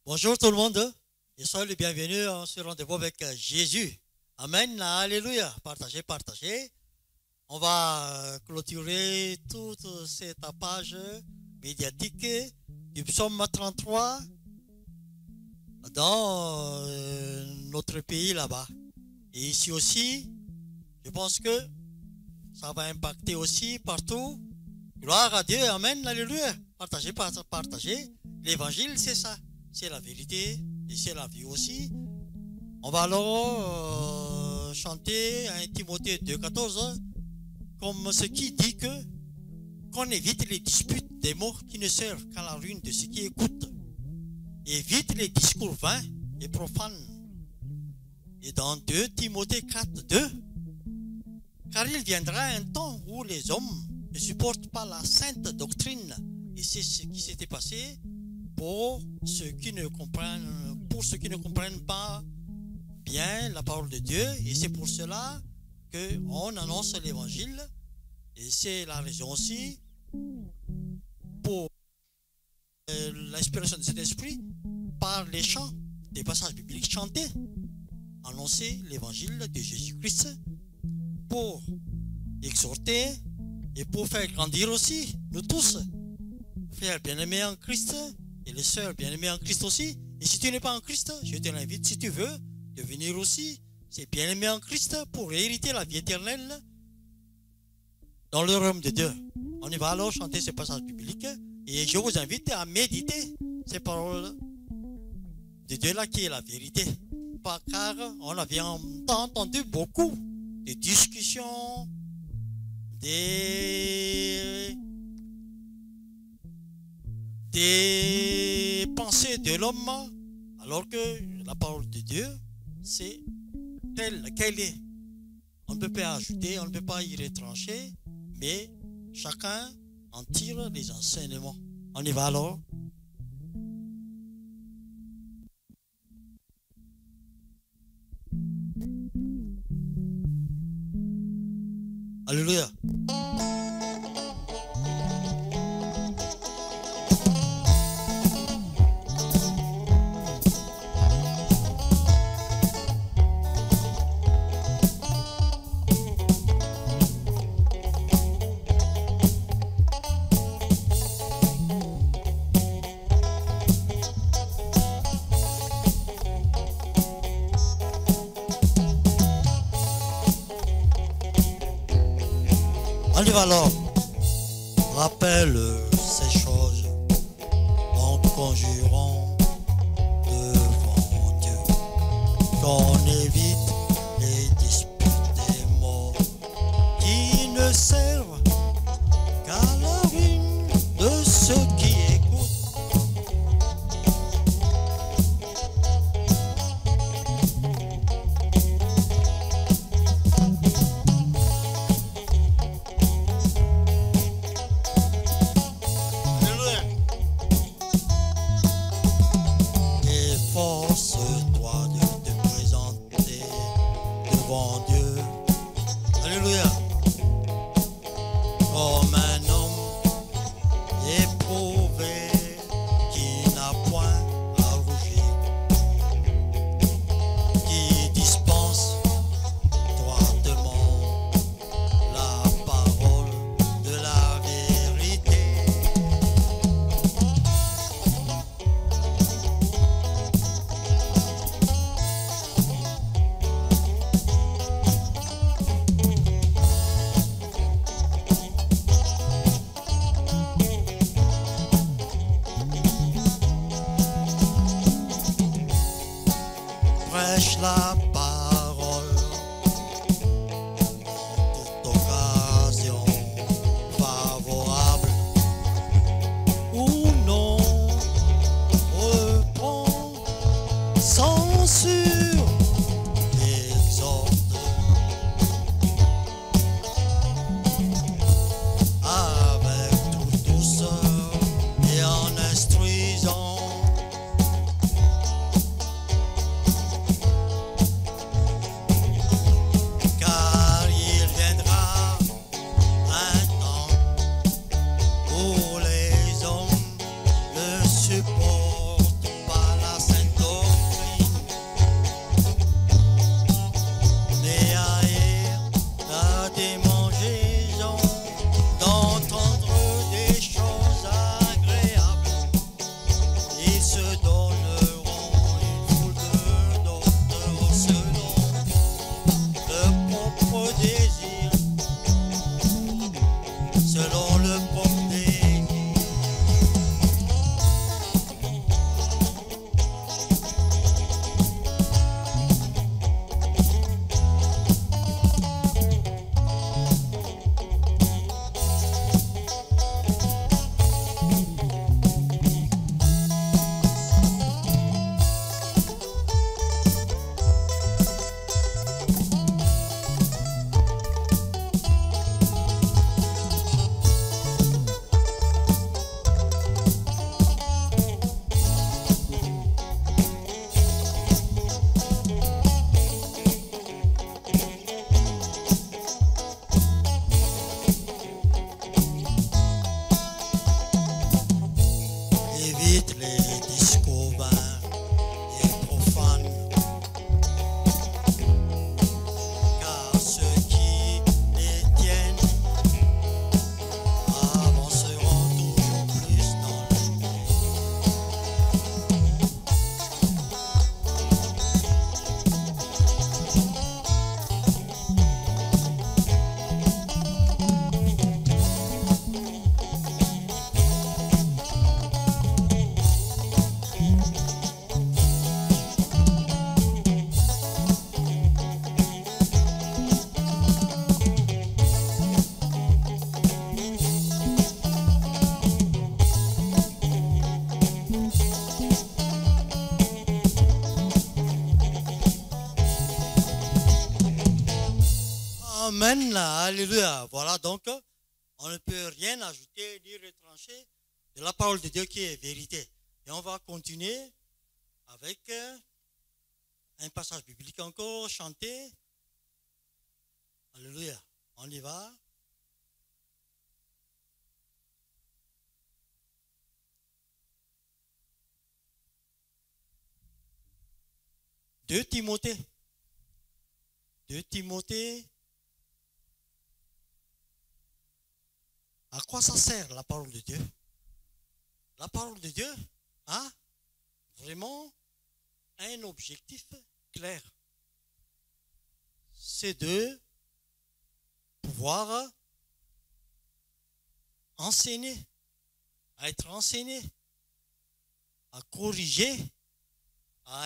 Bonjour tout le monde et soyez les bienvenus en ce rendez-vous avec Jésus. Amen, alléluia. Partagez, partagez. On va clôturer toute cette page médiatique du psaume 33 dans notre pays là-bas. Et ici aussi, je pense que ça va impacter aussi partout. Gloire à Dieu, amen, alléluia. Partagez, partagez. L'évangile, c'est ça. C'est la vérité et c'est la vie aussi. On va alors chanter 1 Timothée 2,14 comme ce qui dit que qu'on évite les disputes des mots qui ne servent qu'à la ruine de ceux qui écoutent. Évite les discours vains et profanes. Et dans 2 Timothée 4,2, car il viendra un temps où les hommes ne supportent pas la sainte doctrine. Et c'est ce qui s'était passé pour ceux qui ne comprennent pas bien la parole de Dieu. Et c'est pour cela qu'on annonce l'évangile. Et c'est la raison aussi pour l'inspiration de cet esprit par les chants, des passages bibliques chantés, annoncer l'évangile de Jésus-Christ pour exhorter et pour faire grandir aussi nous tous, frères bien-aimés en Christ et les sœurs bien-aimées en Christ aussi. Et si tu n'es pas en Christ, je te l'invite, si tu veux, de venir aussi, c'est bien-aimé en Christ pour hériter la vie éternelle dans le royaume de Dieu. On y va alors chanter ce passage biblique et je vous invite à méditer ces paroles de Dieu là qui est la vérité. Car on avait entendu beaucoup de discussions, des pensées de l'homme, alors que la parole de Dieu, c'est telle qu'elle est. On ne peut pas ajouter, on ne peut pas y retrancher, mais chacun en tire les enseignements. On y va alors. Alléluia. On y va alors. Rappelle ces choses en te conjurant devant Dieu, qu'on évite les disputes des mots qui ne servent qu'à la ruine de ceux qui écoutent. Amen, alléluia. Voilà, donc, on ne peut rien ajouter ni retrancher de la parole de Dieu qui est vérité. Et on va continuer avec un passage biblique encore, chanté. Alléluia. On y va. Deux Timothée. À quoi ça sert la parole de Dieu? La parole de Dieu a vraiment un objectif clair. C'est de pouvoir enseigner, à être enseigné, à corriger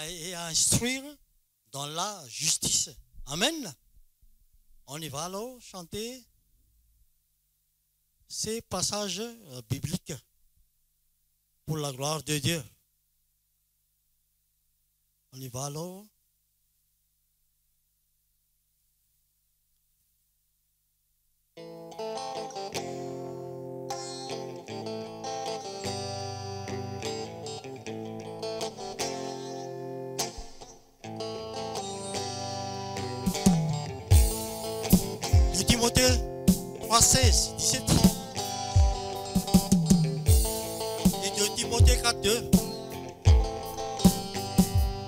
et à instruire dans la justice. Amen. On y va alors chanter ces passages bibliques pour la gloire de Dieu. On y va alors. De Timothée 3,16, 17. Et de Timothée 4,2.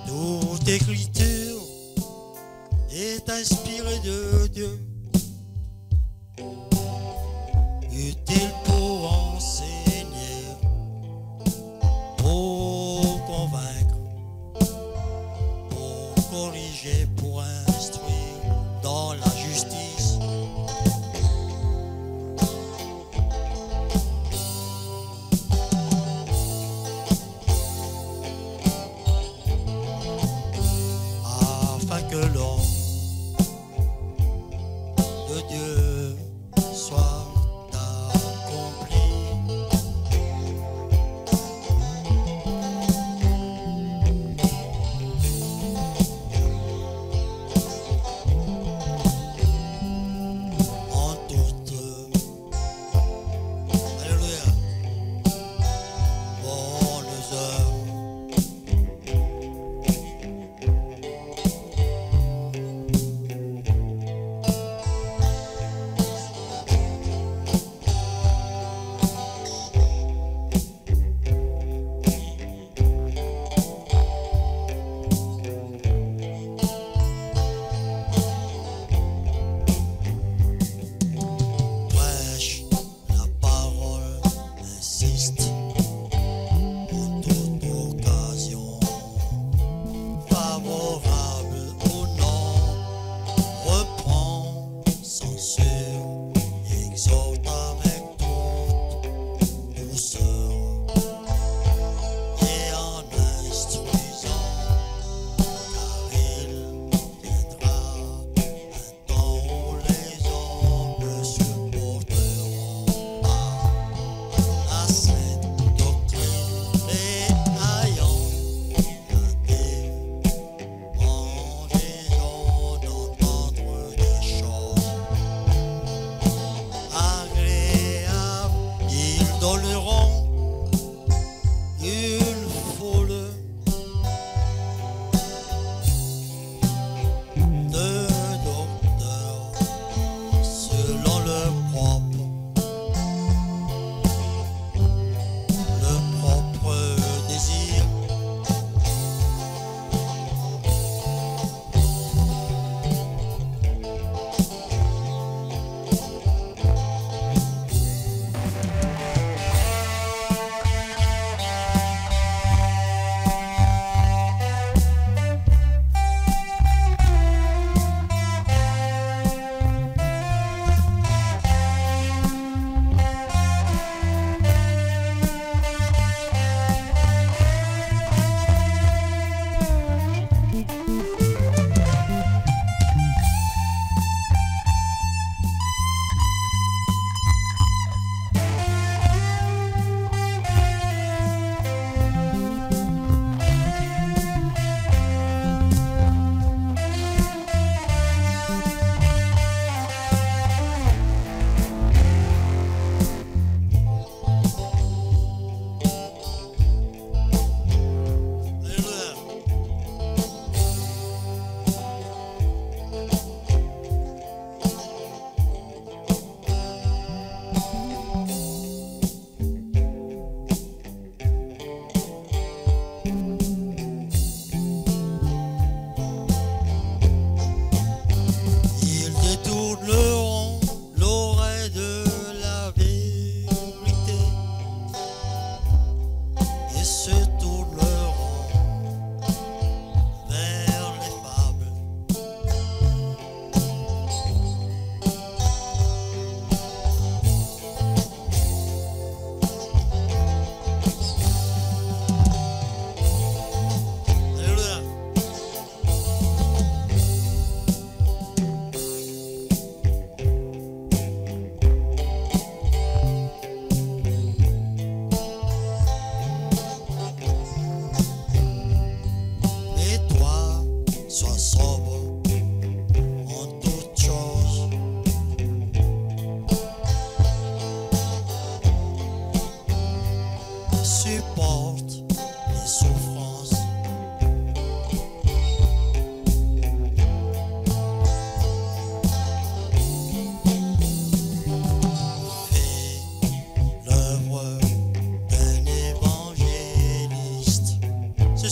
Toute écriture est inspirée de Dieu, utile pour enseigner, pour convaincre, pour corriger, pour instruire dans la justice. Afin que l'homme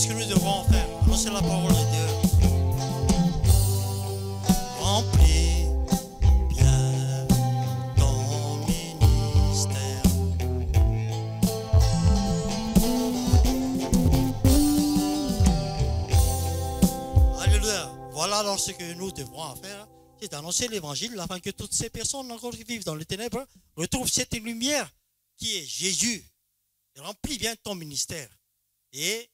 ce que nous devons faire. Annoncer la parole de Dieu. Remplis bien ton ministère. Alléluia. Voilà alors ce que nous devrons faire. C'est d'annoncer l'évangile afin que toutes ces personnes encore qui vivent dans les ténèbres retrouvent cette lumière qui est Jésus. Remplis bien ton ministère. Et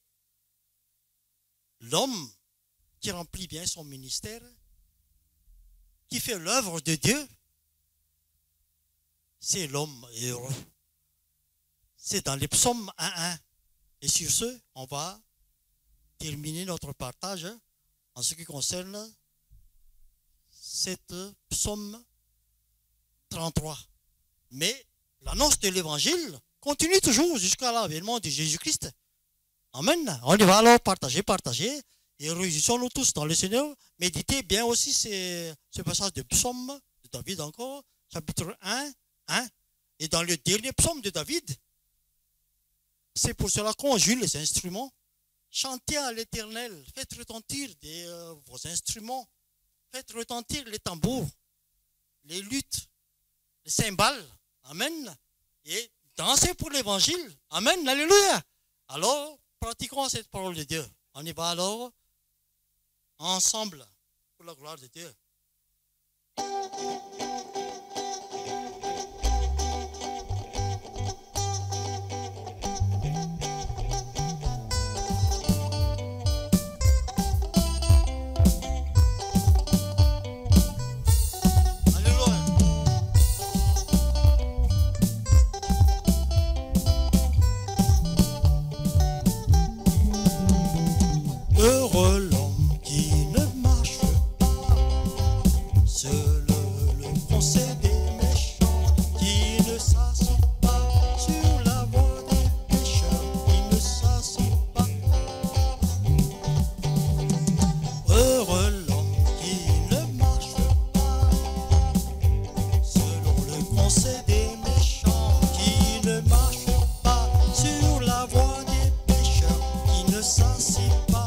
l'homme qui remplit bien son ministère, qui fait l'œuvre de Dieu, c'est l'homme heureux. C'est dans les psaumes 1:1. Et sur ce, on va terminer notre partage en ce qui concerne cette psaume 33. Mais l'annonce de l'évangile continue toujours jusqu'à l'avènement de Jésus-Christ. Amen. On y va alors partager. Et réjouissons-nous tous dans le Seigneur. Méditez bien aussi ce passage de psaume de David encore, chapitre 1. Et dans le dernier psaume de David, c'est pour cela qu'on joue les instruments. Chantez à l'Éternel, faites retentir vos instruments, faites retentir les tambours, les luttes, les cymbales. Amen. Et dansez pour l'évangile. Amen. Alléluia. Alors, pratiquons cette parole de Dieu. On y va alors ensemble pour la gloire de Dieu. Heureux l'homme qui ne marche pas selon le conseil des méchants, qui ne s'assit pas sur la voie des pécheurs, qui ne s'assit pas. Heureux l'homme qui ne marche pas selon le conseil des méchants, qui ne marche pas sur la voie des pécheurs, qui ne s'assit pas.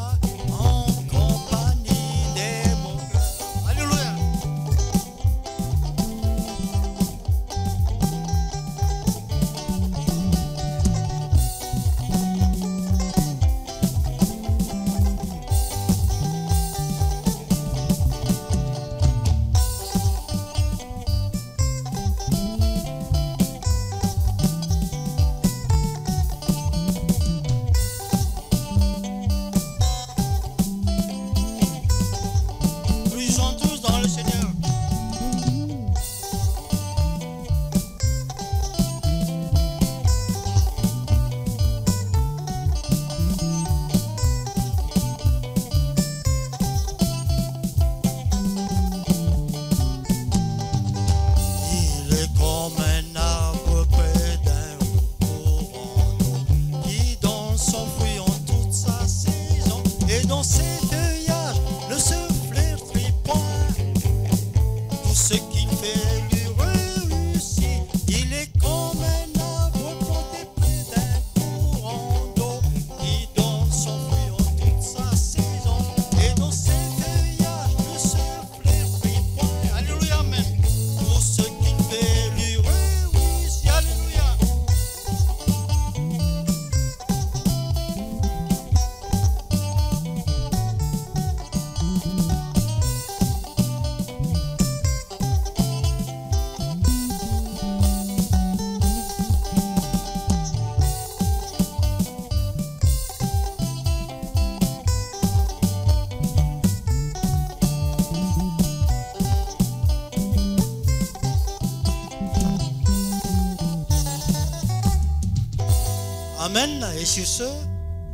Amen. Et sur ce,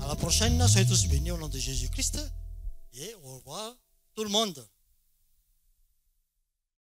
à la prochaine. Soyez tous bénis au nom de Jésus-Christ. Et au revoir tout le monde.